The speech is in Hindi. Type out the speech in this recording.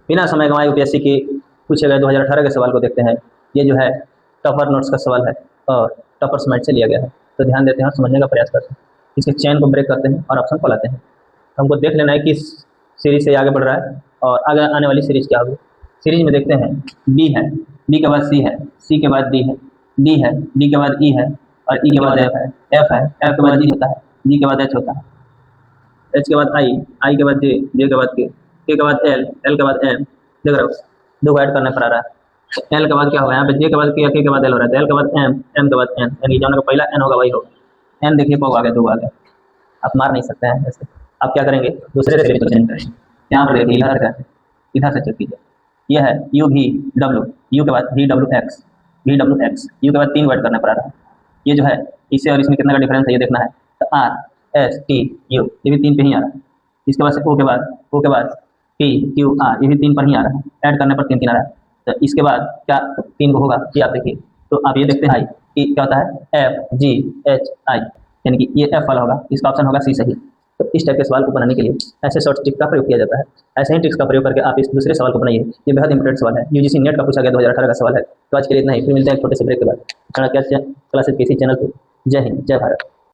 बिना समय गंवाए यूपीएससी के पूछे गए 2018 के सवाल को देखते हैं। ये जो है टॉपर नोट्स का सवाल है और टॉपर स्मार्ट से लिया गया है। तो ध्यान देते हैं और समझने का प्रयास करते हैं। इसके चेन को ब्रेक करते हैं और ऑप्शन को लाते हैं। हमको देख लेना है कि सीरीज से आगे बढ़ रहा है और आगे आने वाली सीरीज क्या होगी। सीरीज में देखते हैं बी है, बी के बाद सी है, सी के बाद डी है, डी है, डी के बाद ई है और ई के बाद एफ है, एफ है, एफ के बाद जी होता है, जी के बाद एच होता है, एच के बाद आई, आई के बाद जे, जे के बाद के बाद एल, एल के बाद एम। देख रहे हो, दो को ऐड करना पड़ रहा है। एल के बाद क्या होगा, यहाँ पे जे के बाद के बाद एल हो रहा है, एल के बाद एम, एम के बाद एन, यानी जो पहला एन होगा वही होगा। एन देखिए को आ गया, दो आ गया, आप मार नहीं सकते हैं ऐसे। आप क्या करेंगे, दूसरे से चेंज करेंगे। यहाँ पर देखिए इधर से चेक कीजिए। यह है यू वी डब्ल्यू, यू के बाद V W x, V W x, you के बाद 3 वर्ड करना पड़ रहा है। ये जो है इससे और इसमें कितना का डिफरेंस है ये देखना है। तो आर एस टी यू, ये भी 3 पे ही आ रहा है। इसके बाद ओ के बाद पी क्यू आर, ये भी 3 पर ही आ रहा है। ऐड करने पर 3 आ रहा है। तो इसके बाद क्या 3 को होगा, ये आप देखिए। तो आप ये देखते हैं कि क्या होता है, एफ जी एच आई, यानी कि ये एफ वाला होगा, इसका ऑप्शन होगा सी सही। तो इस टाइप के सवाल को बनाने के लिए ऐसे शॉर्ट ट्रिक का प्रयोग किया जाता है। ऐसे ही ट्रिक्स का प्रयोग करके आप इस दूसरे सवाल को बनाइए। ये बहुत इंपॉर्टेंट सवाल है, यूजीसी नेट का पूछा गया 2018 का सवाल है। तो आज के लिए इतना ही, फिर मिलते हैं एक छोटे से ब्रेक के बाद। क्लासेस केसी चैनल पर। जय हिंद, जय भारत।